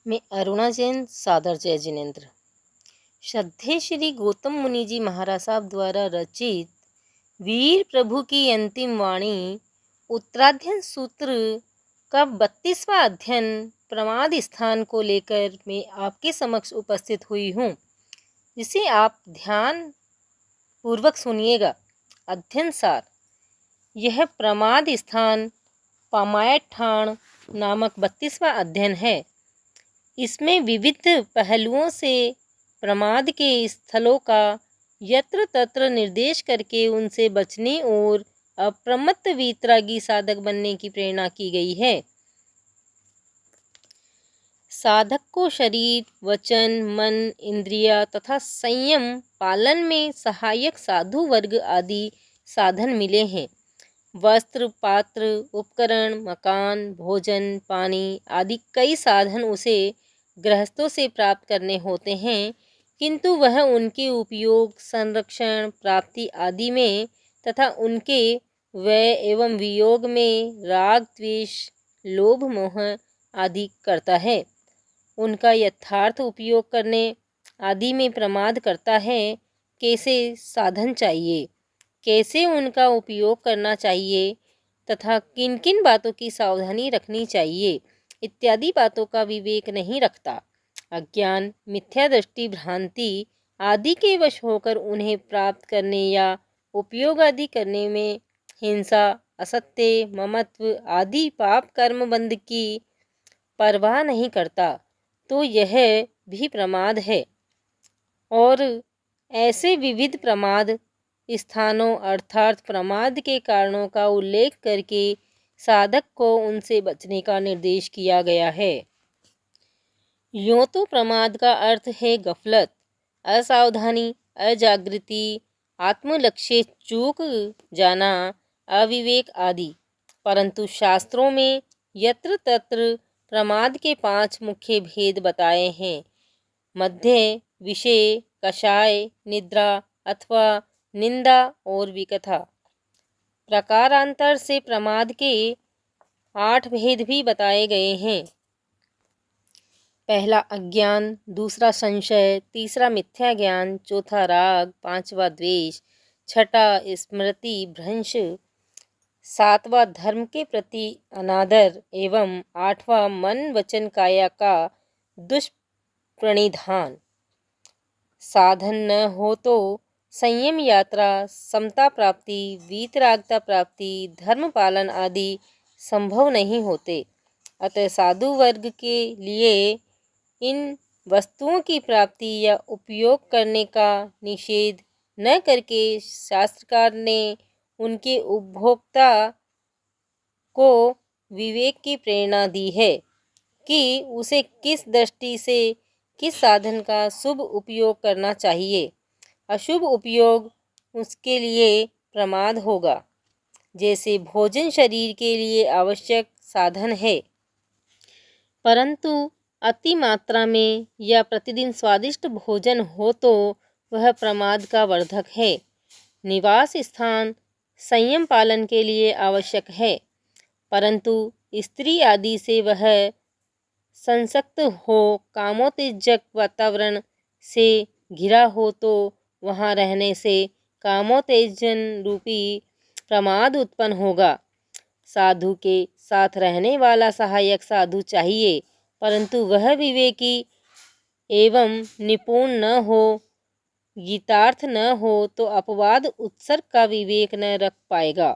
मैं अरुणा जैन सादर जय जिनेन्द्र। श्रद्धेय श्री गौतम मुनि जी महाराज साहब द्वारा रचित वीर प्रभु की अंतिम वाणी उत्तराध्ययन सूत्र का 32वां अध्ययन प्रमाद स्थान को लेकर मैं आपके समक्ष उपस्थित हुई हूँ, जिसे आप ध्यान पूर्वक सुनिएगा। अध्ययन सार: यह प्रमाद स्थान पामायत ठाण नामक 32वां अध्ययन है। इसमें विविध पहलुओं से प्रमाद के स्थलों का यत्र तत्र निर्देश करके उनसे बचने और अप्रमत्त वीतरागी साधक बनने की प्रेरणा की गई है। साधक को शरीर, वचन, मन, इंद्रिया तथा संयम पालन में सहायक साधु वर्ग आदि साधन मिले हैं। वस्त्र, पात्र, उपकरण, मकान, भोजन, पानी आदि कई साधन उसे गृहस्थों से प्राप्त करने होते हैं, किंतु वह उनके उपयोग, संरक्षण, प्राप्ति आदि में तथा उनके व्यय एवं वियोग में राग, द्वेष, लोभ, मोह आदि करता है। उनका यथार्थ उपयोग करने आदि में प्रमाद करता है। कैसे साधन चाहिए, कैसे उनका उपयोग करना चाहिए तथा किन किन बातों की सावधानी रखनी चाहिए इत्यादि बातों का विवेक नहीं रखता। अज्ञान, मिथ्या दृष्टि, भ्रांति आदि के वश होकर उन्हें प्राप्त करने या उपयोग आदि करने में हिंसा, असत्य, ममत्व आदि पाप कर्म बंध की परवाह नहीं करता, तो यह भी प्रमाद है। और ऐसे विविध प्रमाद स्थानों अर्थात प्रमाद के कारणों का उल्लेख करके साधक को उनसे बचने का निर्देश किया गया है। यूँ तो प्रमाद का अर्थ है गफलत, असावधानी, अजागृति, आत्मलक्ष्य चूक जाना, अविवेक आदि, परंतु शास्त्रों में यत्र तत्र प्रमाद के 5 मुख्य भेद बताए हैं: मध्य, विषय, कषाय, निद्रा अथवा निंदा और विकथा। प्रकारांतर से प्रमाद के 8 भेद भी बताए गए हैं। पहला अज्ञान, दूसरा संशय, तीसरा मिथ्या ज्ञान, चौथा राग, पांचवा द्वेष, छठा स्मृति भ्रंश, सातवां धर्म के प्रति अनादर एवं आठवां मन वचन काया का दुष्प्रणिधान। साधन न हो तो संयम यात्रा, समता प्राप्ति, वीतरागता प्राप्ति, धर्म पालन आदि संभव नहीं होते। अतः साधु वर्ग के लिए इन वस्तुओं की प्राप्ति या उपयोग करने का निषेध न करके शास्त्रकार ने उनके उपभोक्ता को विवेक की प्रेरणा दी है कि उसे किस दृष्टि से किस साधन का शुभ उपयोग करना चाहिए। अशुभ उपयोग उसके लिए प्रमाद होगा। जैसे भोजन शरीर के लिए आवश्यक साधन है, परंतु अति मात्रा में या प्रतिदिन स्वादिष्ट भोजन हो तो वह प्रमाद का वर्धक है। निवास स्थान संयम पालन के लिए आवश्यक है, परंतु स्त्री आदि से वह संसक्त हो, कामोत्तेजक वातावरण से घिरा हो तो वहाँ रहने से कामोत्तेजन रूपी प्रमाद उत्पन्न होगा। साधु के साथ रहने वाला सहायक साधु चाहिए, परंतु वह विवेकी एवं निपुण न हो, गीतार्थ न हो तो अपवाद उत्सर्ग का विवेक न रख पाएगा।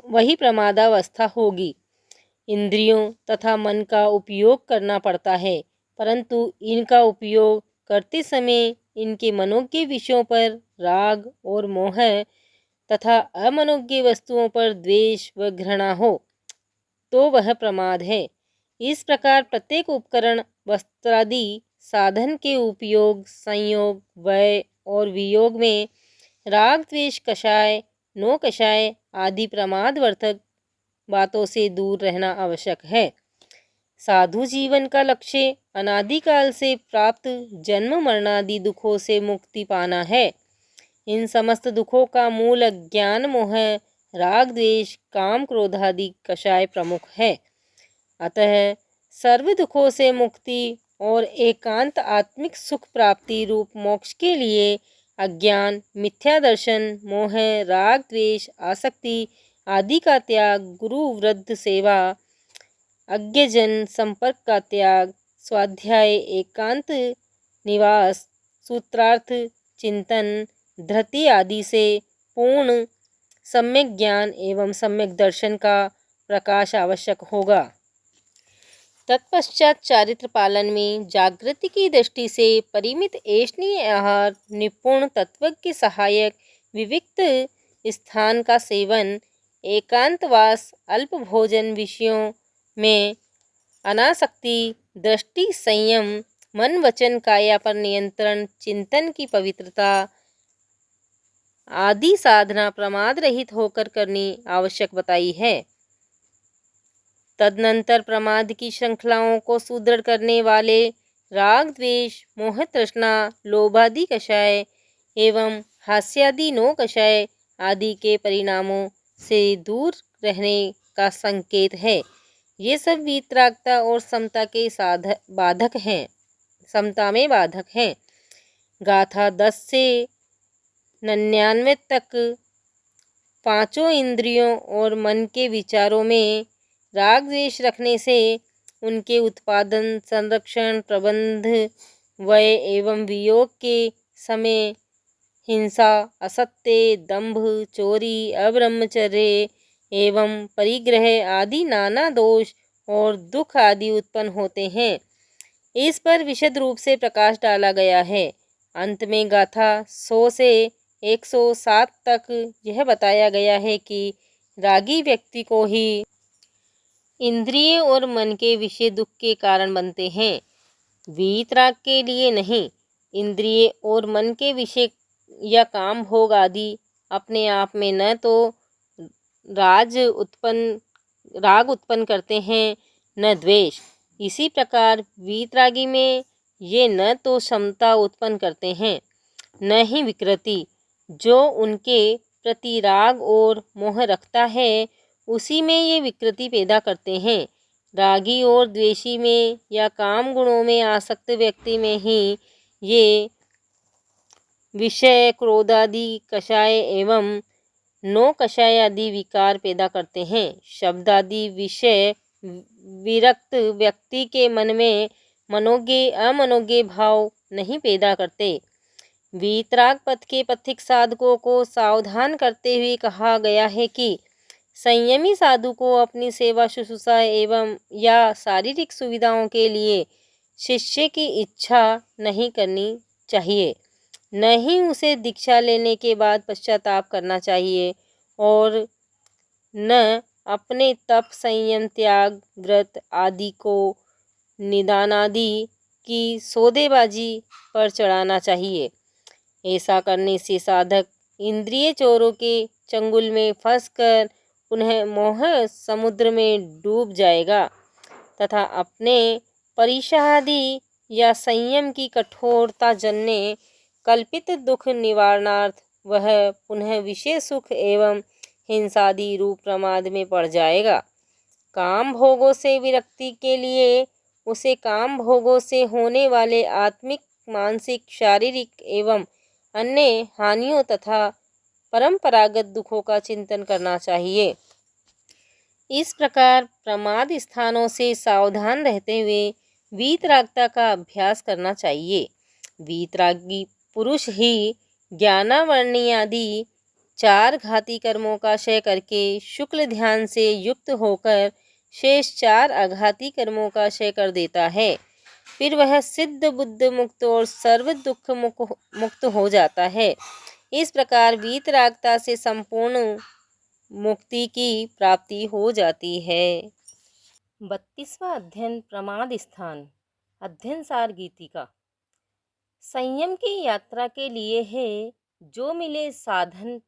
वही प्रमादावस्था होगी। इंद्रियों तथा मन का उपयोग करना पड़ता है, परंतु इनका उपयोग करते समय इनके मनोज्ञ विषयों पर राग और मोह तथा अमनोज्ञ वस्तुओं पर द्वेष व घृणा हो तो वह प्रमाद है। इस प्रकार प्रत्येक उपकरण, वस्त्रादि साधन के उपयोग, संयोग, व्यय और वियोग में राग, द्वेष, कषाय, नो कषाय आदि प्रमादवर्धक बातों से दूर रहना आवश्यक है। साधु जीवन का लक्ष्य अनादिकाल से प्राप्त जन्म मरणादि दुखों से मुक्ति पाना है। इन समस्त दुखों का मूल अज्ञान, मोह, राग, द्वेष, काम, क्रोध आदि कषाय प्रमुख है। अतः सर्व दुखों से मुक्ति और एकांत आत्मिक सुख प्राप्ति रूप मोक्ष के लिए अज्ञान, मिथ्या दर्शन, मोह, राग, द्वेष, आसक्ति आदि का त्याग, गुरु वृद्ध सेवा, अज्ञजन संपर्क का त्याग, स्वाध्याय, एकांत निवास, सूत्रार्थ चिंतन, धृति आदि से पूर्ण सम्यक ज्ञान एवं सम्यक दर्शन का प्रकाश आवश्यक होगा। तत्पश्चात चारित्र पालन में जागृति की दृष्टि से परिमित ऐष्णीय आहार, निपुण तत्वज्ञ सहायक विविक्त स्थान का सेवन, एकांतवास, अल्प भोजन, विषयों में अनासक्ति, दृष्टि संयम, मन वचन काया पर नियंत्रण, चिंतन की पवित्रता आदि साधना प्रमाद रहित होकर करनी आवश्यक बताई है। तदनंतर प्रमाद की श्रृंखलाओं को सुदृढ़ करने वाले राग, द्वेष, मोह, तृष्णा, लोभादि कषाय एवं हास्यादि नो कषाय आदि के परिणामों से दूर रहने का संकेत है। ये सब वीतरागता और समता के बाधक हैं, समता में बाधक हैं। गाथा 10 से 99 तक पांचों इंद्रियों और मन के विचारों में राग द्वेष रखने से उनके उत्पादन, संरक्षण, प्रबंध, व्यय एवं वियोग के समय हिंसा, असत्य, दंभ, चोरी, अब्रह्मचर्य एवं परिग्रह आदि नाना दोष और दुख आदि उत्पन्न होते हैं। इस पर विशद रूप से प्रकाश डाला गया है। अंत में गाथा 100 से 107 तक यह बताया गया है कि रागी व्यक्ति को ही इंद्रिय और मन के विषय दुख के कारण बनते हैं, वीतराग के लिए नहीं। इंद्रिय और मन के विषय या काम भोग आदि अपने आप में न तो राग उत्पन्न करते हैं न द्वेष। इसी प्रकार वीतरागी में ये न तो समता उत्पन्न करते हैं न ही विकृति। जो उनके प्रति राग और मोह रखता है उसी में ये विकृति पैदा करते हैं। रागी और द्वेषी में या काम गुणों में आसक्त व्यक्ति में ही ये विषय, क्रोधादि कषाय एवं नो कषाय आदि विकार पैदा करते हैं। शब्द आदि विषय विरक्त व्यक्ति के मन में मनोज्ञ अमनोज्ञ भाव नहीं पैदा करते। वीतराग पथ के पथिक साधकों को सावधान करते हुए कहा गया है कि संयमी साधु को अपनी सेवा शुश्रूषा एवं या शारीरिक सुविधाओं के लिए शिष्य की इच्छा नहीं करनी चाहिए, न ही उसे दीक्षा लेने के बाद पश्चाताप करना चाहिए और न अपने तप, संयम, त्याग, व्रत आदि को निदान आदि की सौदेबाजी पर चढ़ाना चाहिए। ऐसा करने से साधक इंद्रिय चोरों के चंगुल में फंसकर पुनः मोह समुद्र में डूब जाएगा तथा अपने परिषादि या संयम की कठोरता जन्य कल्पित दुख निवारणार्थ वह पुनः विषय सुख एवं हिंसादि रूप प्रमाद में पड़ जाएगा। काम भोगों से विरक्ति के लिए उसे काम भोगों से होने वाले आत्मिक, मानसिक, शारीरिक एवं अन्य हानियों तथा परंपरागत दुखों का चिंतन करना चाहिए। इस प्रकार प्रमाद स्थानों से सावधान रहते हुए वीतरागता का अभ्यास करना चाहिए। वीतरागी पुरुष ही ज्ञानावरणी आदि 4 घाती कर्मों का क्षय करके शुक्ल ध्यान से युक्त होकर शेष 4 अघाती कर्मों का क्षय कर देता है। फिर वह सिद्ध, बुद्ध, मुक्त और सर्व दुख मुक्त हो जाता है। इस प्रकार वीतरागता से संपूर्ण मुक्ति की प्राप्ति हो जाती है। 32वां अध्ययन प्रमाद स्थान। अध्ययन सार गीतिका। संयम की यात्रा के लिए है जो मिले साधन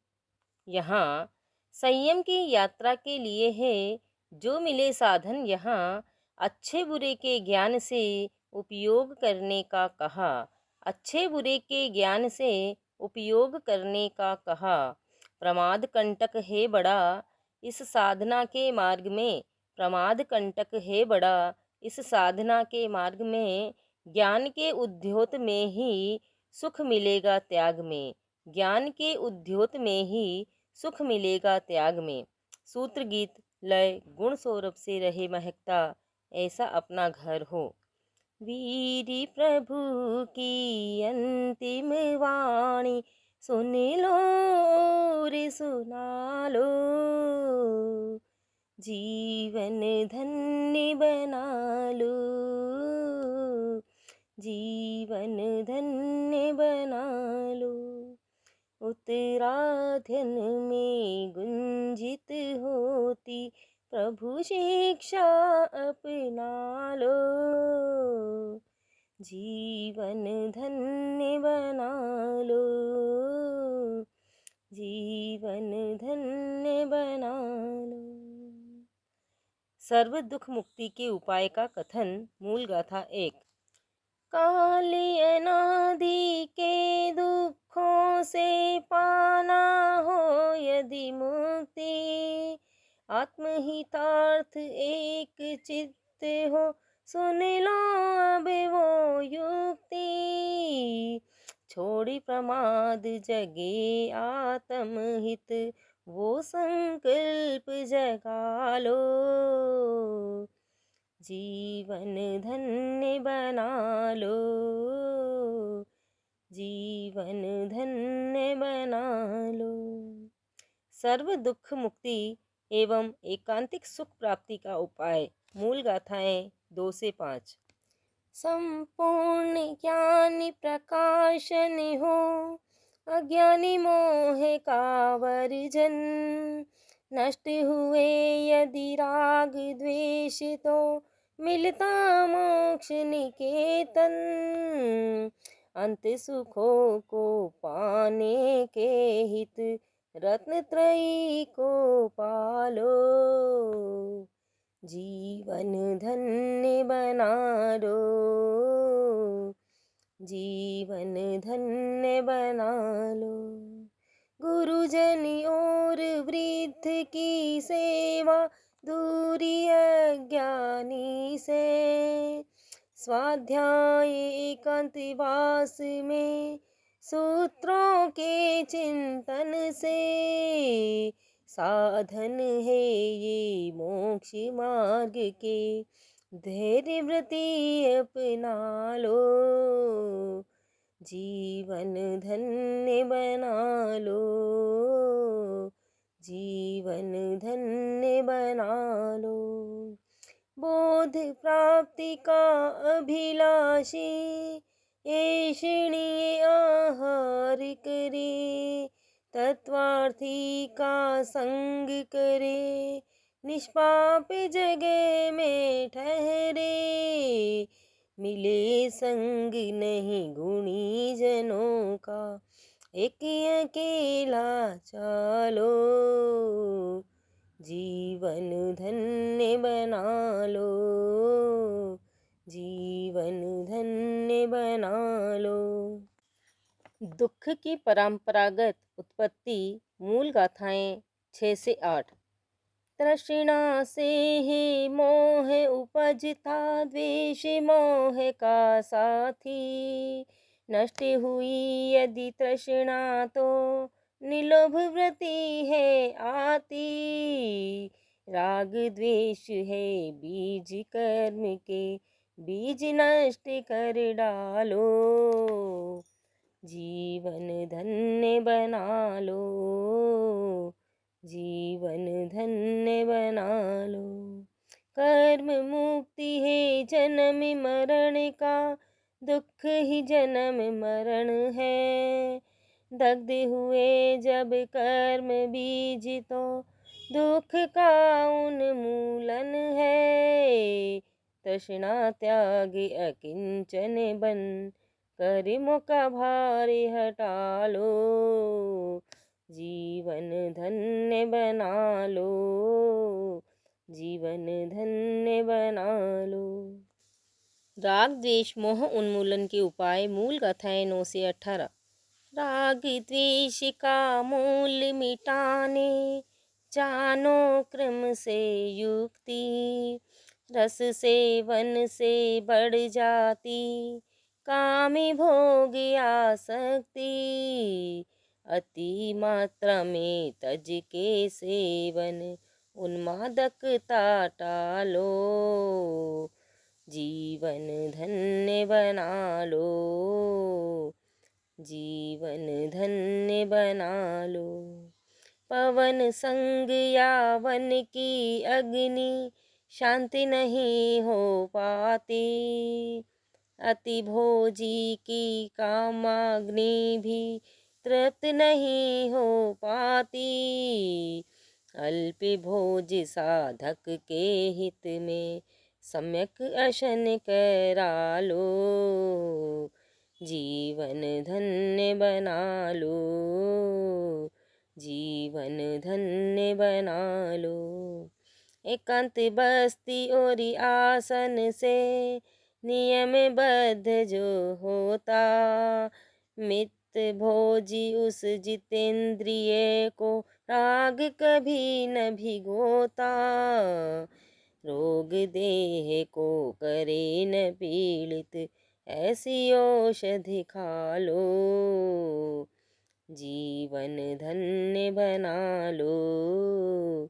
यहाँ। संयम की यात्रा के लिए है जो मिले साधन यहाँ। अच्छे बुरे के ज्ञान से उपयोग करने का कहा। अच्छे बुरे के ज्ञान से उपयोग करने का कहा। प्रमाद कंटक है बड़ा इस साधना के मार्ग में। प्रमाद कंटक है बड़ा। इस साधना के मार्ग में ज्ञान के उद्योत में ही सुख मिलेगा त्याग में। ज्ञान के उद्योत में ही सुख मिलेगा त्याग में। सूत्र गीत लय गुण सौरभ से रहे महकता, ऐसा अपना घर हो। वीरी प्रभु की अंतिम वाणी, सुन लो रे सुना लो। जीवन धन्य बना लो, जीवन धन्य बना लो। उत्तराधन में गुंजित होती प्रभु शिक्षा अपना लो। जीवन धन्य बना लो, जीवन धन्य बना लो। सर्व दुख मुक्ति के उपाय का कथन। मूल गाथा 1। काली अनादि के दुखों से पाना हो यदि मुक्ति, आत्महितार्थ एक चित्त हो, सुन लो अब वो युक्ति। छोड़ी प्रमाद जगे आत्महित, वो संकल्प जगा लो। जीवन धन्य बना लो, जीवन धन्य बना लो। सर्व दुख मुक्ति एवं एकांतिक सुख प्राप्ति का उपाय। मूल गाथाएं 2 से 5। संपूर्ण ज्ञान प्रकाशन हो, अज्ञानी मोह का वर्जन। नष्ट हुए यदि राग द्वेष, तो मिलता मोक्ष निकेतन। अंत सुखों को पाने के हित, रत्न त्रयी को पालो। जीवन धन्य बना लो, जीवन धन्य बना लो। गुरुजन और वृद्ध की सेवा, दूरी अज्ञानी से। स्वाध्याय एकांतवास में, सूत्रों के चिंतन से। साधन है ये मोक्ष मार्ग के, धैर्य व्रति अपना लो। जीवन धन्य बना लो, जीवन धन्य बना लो। बोध प्राप्ति का अभिलाषी, ऐषणीय आहार करे। तत्वार्थी का संग करे, निष्पाप जगह में ठहरे। मिले संग नहीं गुणी जनों का, एक अकेला चालो। जीवन धन्य बना लो, जीवन धन्य बना लो। दुख की परंपरागत उत्पत्ति। मूल गाथाएं 6 से 8। तृष्णा से ही मोह उपजता, द्वेष मोह का साथी। नष्ट हुई यदि तृष्णा, तो निलोभ वृत्ति है आती। राग द्वेष है बीज कर्म के, बीज नष्ट कर डालो। जीवन धन्य बना लो, जीवन धन्य बना लो। कर्म मुक्ति है जन्म मरण का, दुख ही जन्म मरण है। दग्ध हुए जब कर्म बीज, तो दुख का उन्मूलन है। तृष्णा त्याग अकिंचन बन, कर्मों का भार हटा लो। जीवन धन्य बना लो, जीवन धन्य बना लो। राग द्वेष मोह उन्मूलन के उपाय। मूल गाथाएं 9 से 18। राग द्वेष का मूल मिटाने, जानो क्रम से युक्ति, रस सेवन से बढ़ जाती, कामी भोग आसक्ति, अति मात्रा में तज के सेवन, उन्मादकता टालो, जीवन धन्य बना लो, जीवन धन्य बना लो। पवन संग या वन की अग्नि, शांति नहीं हो पाती, अति भोजी की कामाग्नि भी तृप्त नहीं हो पाती, अल्प भोज साधक के हित में, सम्यक अशन करा लो, जीवन धन्य बना लो, जीवन धन्य बना लो। एकांत बस्ती और आसन से, नियम बद्ध जो होता, मित भोजी उस जितेंद्रिय को, राग कभी न भिगोता, रोग देह को करे न पीड़ित, ऐसी औषधि खा लो, जीवन धन्य बना लो,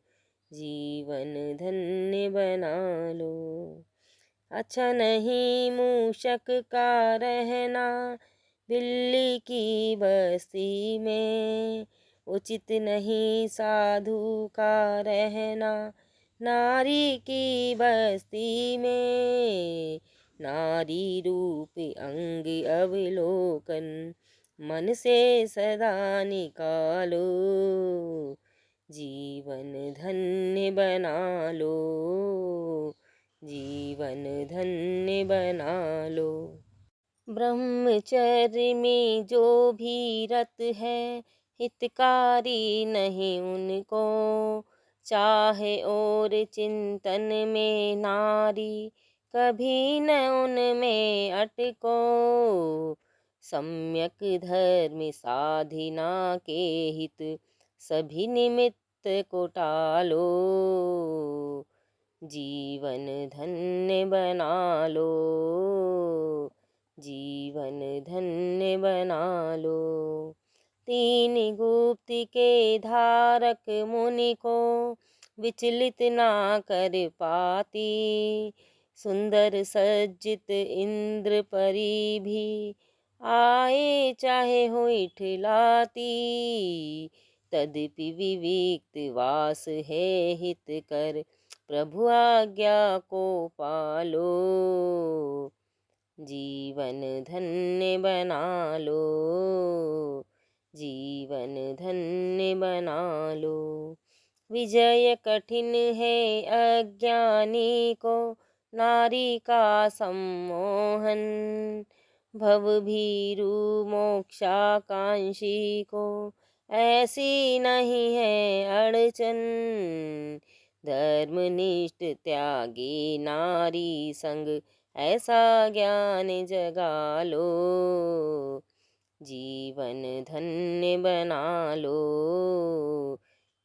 जीवन धन्य बना लो। अच्छा नहीं मूषक का रहना, बिल्ली की बस्ती में, उचित नहीं साधु का रहना, नारी की बस्ती में, नारी रूप अंग अवलोकन, मन से सदा निकालो, जीवन धन्य बना लो, जीवन धन्य बना लो। ब्रह्मचर्य में जो भी रत है, हितकारी नहीं उनको, चाहे और चिंतन में नारी, कभी न उनमें अटको, सम्यक धर्म साधना के हित, सभी निमित्त को टालो, जीवन धन्य बना लो, जीवन धन्य बना लो। तीन गुप्त के धारक मुनि को, विचलित ना कर पाती, सुंदर सज्जित इंद्र परी भी, आए चाहे हो इठलाती, तदपि विविक्त वास है हित कर, प्रभु आज्ञा को पालो, जीवन धन्य बना लो, जीवन धन्य बना लो। विजय कठिन है अज्ञानी को, नारी का सम्मोहन, भवभीरु मोक्षाकांक्षी को, ऐसी नहीं है अड़चन, धर्मनिष्ठ त्यागी नारी संग, ऐसा ज्ञान जगा लो, जीवन धन्य बना लो,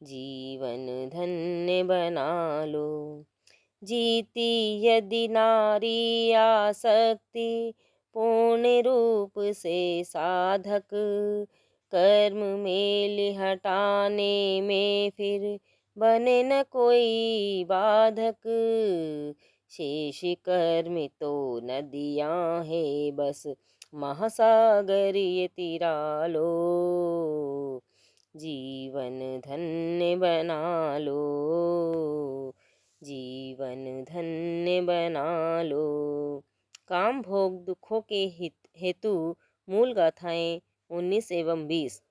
जीवन धन्य बना लो। जीती यदि नारी आसक्ति, पूर्ण रूप से साधक, कर्म मेल हटाने में फिर, बने न कोई बाधक, शेष कर्म तो नदियाँ है बस, महासागर ये तिरा लो, जीवन धन्य बना लो, जीवन धन्य बना लो। काम भोग दुखों के हेतु मूल गाथाएं 19 एवं 20।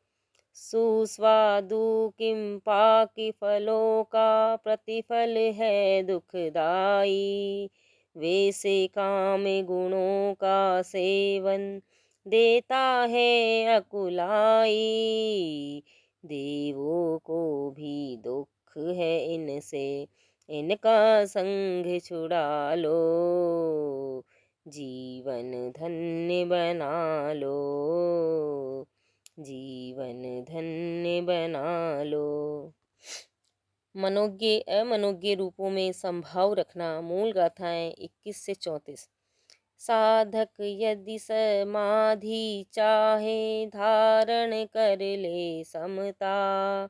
सुस्वादु किम पाकि फलों का, प्रतिफल है दुखदाई, वैसे काम गुणों का सेवन, देता है अकुलाई, देवों को भी दुख है इनसे, इनका संग छुड़ा लो, जीवन धन्य बना लो, जीवन धन्य बना लो। मनोज्ञ अमनोज्ञ रूपों में संभाव रखना। मूल गाथाएं 21 से 34। साधक यदि समाधि चाहे, धारण कर ले समता।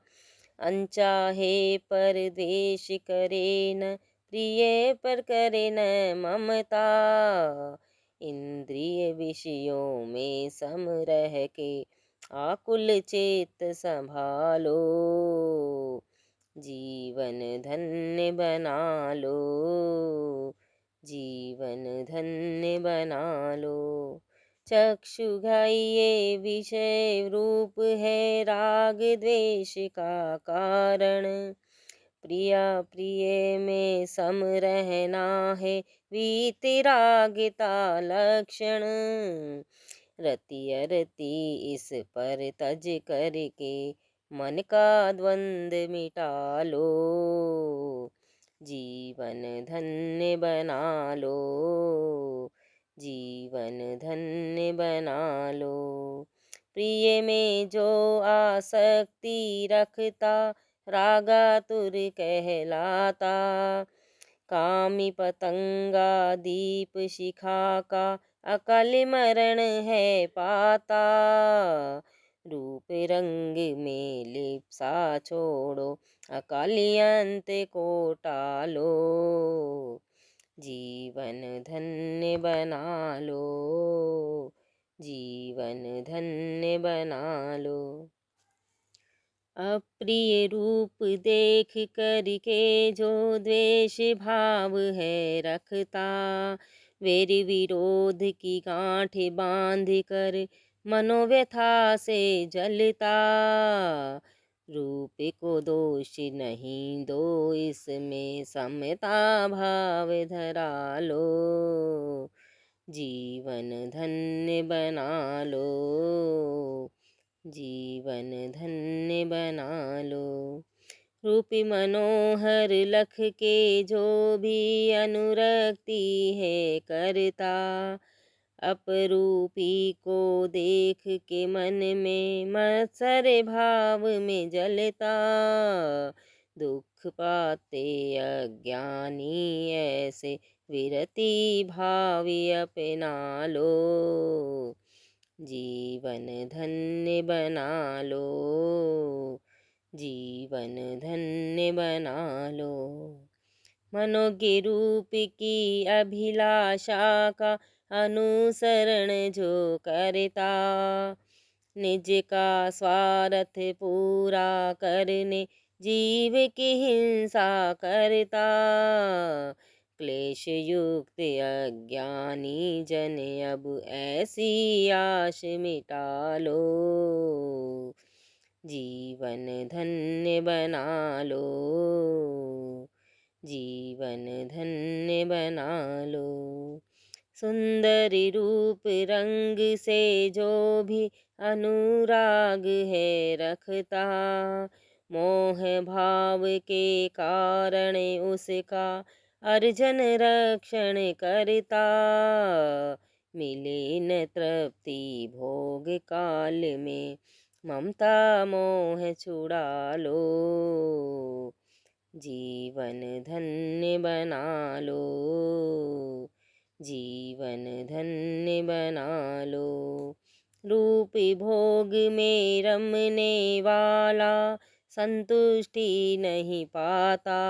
अनचाहे पर द्वेष करे न, प्रिय पर करे न ममता। इंद्रिय विषयों में सम रह के, आकुल चेत संभालो। जीवन धन्य बना लो, जीवन धन्य बना लो। चक्षु घाये विषय रूप है, राग द्वेष का कारण। प्रिया प्रिय में सम रहना है, वीतरागता लक्षण। रति अरति इस पर तज करके, मन का द्वंद मिटा लो। जीवन धन्य बना लो, जीवन धन्य बना लो। प्रिय में जो आसक्ति रखता, रागातुर कहलाता। कामी पतंगा दीप शिखा का, अकाल मरण है पाता। रूप रंग में लिप्सा छोड़ो, अकाली अंत को टालो। जीवन धन्य बना लो, जीवन धन्य बना लो। अप्रिय रूप देख करके, जो द्वेष भाव है रखता। वेर विरोध की गांठ बांध कर, मनोव्यथा से जलता। रूप को दोष नहीं दो, इसमें समता भाव धरा लो। जीवन धन्य बना लो, जीवन धन्य बना लो। रूपी मनोहर लख के, जो भी अनुरक्ति है करता। अपरूपी को देख के, मन में मत्सर भाव में जलता। दुख पाते अज्ञानी ऐसे, विरति भावी अपना लो। जीवन धन्य बना लो, जीवन धन्य बना लो। मनोज्ञ रूप की अभिलाषा का, अनुसरण जो करता। निज का स्वार्थ पूरा करने, जीव की हिंसा करता। क्लेश युक्त अज्ञानी जन, अब ऐसी आश मिटा लो। जीवन धन्य बना लो, जीवन धन्य बना लो। सुंदर रूप रंग से जो भी अनुराग है रखता। मोह भाव के कारण उसका, अर्जन रक्षण करता। मिले न तृप्ति भोग काल में, ममता मोह छुड़ा लो। जीवन धन्य बना लो, जीवन धन्य बना लो। रूप भोग में रमने वाला, संतुष्टि नहीं पाता।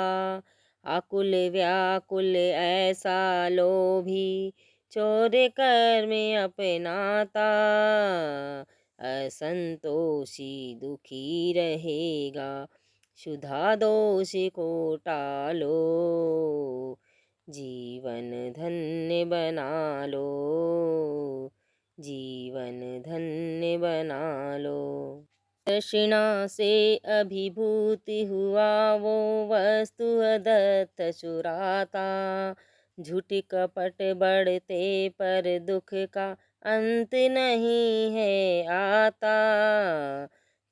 आकुल व्याकुल ऐसा लोभी, चोर कर्म अपनाता। असंतोषी दुखी रहेगा, क्षुधा दोष को टालो। जीवन धन्य बना लो, जीवन धन्य बना लो। तृष्णा से अभिभूत हुआ वो, वस्तु अदत्त चुराता। झूठ कपट बढ़ते पर, दुख का अंत नहीं है आता।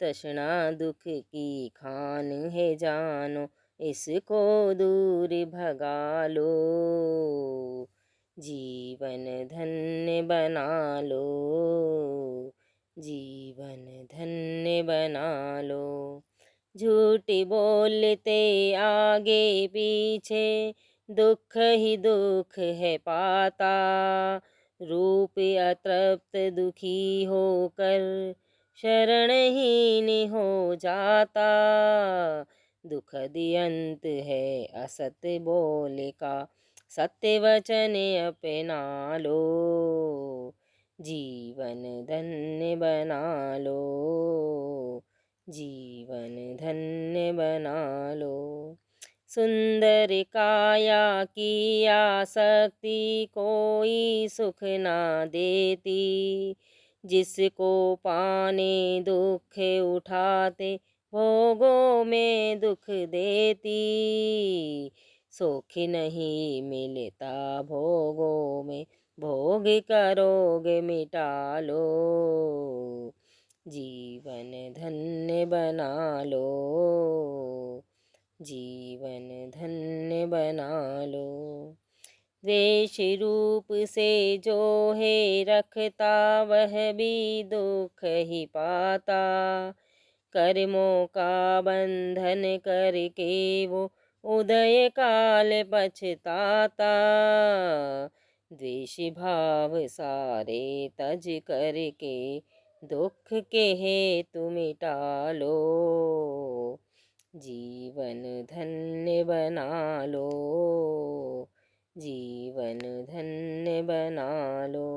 तृष्णा दुख की खान है जानो, इसको दूर भगा लो। जीवन धन्य बना लो, जीवन धन्य बना लो। झूठ बोलते आगे पीछे, दुख ही दुख है पाता। रूप अतृप्त दुखी होकर शरणहीन हो जाता। दुखद अंत है असत बोले का, सत्य वचन अपना लो। जीवन धन्य बना लो, जीवन धन्य बना लो। सुंदर काया की आसक्ति कोई सुख ना देती, जिसको पाने दुख उठाते भोगों में दुख देती। सुख नहीं मिलता भोगों में, भोग करोगे मिटा लो। जीवन धन्य बना लो, जीवन धन्य बना लो। द्वेष रूप से जो है रखता, वह भी दुख ही पाता। कर्मों का बंधन करके वो उदय काल पछताता। द्वेष भाव सारे तज करके दुख के हेतु मिटा लो। जीवन धन्य बना लो, जीवन धन्य बना लो।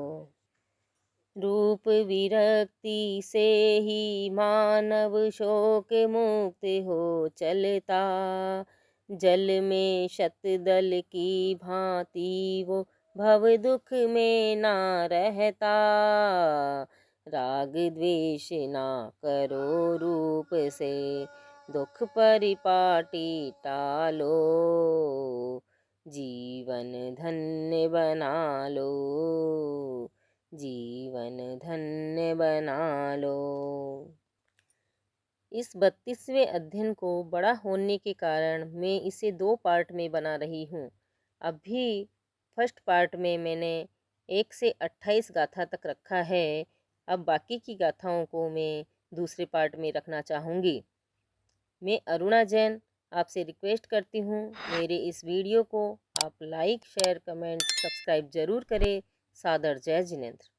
रूप विरक्ति से ही मानव शोक मुक्त हो चलता। जल में शतदल की भांति वो भव दुख में ना रहता। राग द्वेष ना करो रूप से, दुख परिपाटी टालो। जीवन धन्य बना लो, जीवन धन्य बना लो। इस 32वें अध्ययन को बड़ा होने के कारण मैं इसे 2 पार्ट में बना रही हूँ। अभी फर्स्ट पार्ट में मैंने 1 से 28 गाथा तक रखा है। अब बाकी की गाथाओं को मैं दूसरे पार्ट में रखना चाहूँगी। मैं अरुणा जैन आपसे रिक्वेस्ट करती हूँ, मेरे इस वीडियो को आप लाइक, शेयर, कमेंट, सब्सक्राइब ज़रूर करें। सादर जय जिनेंद्र।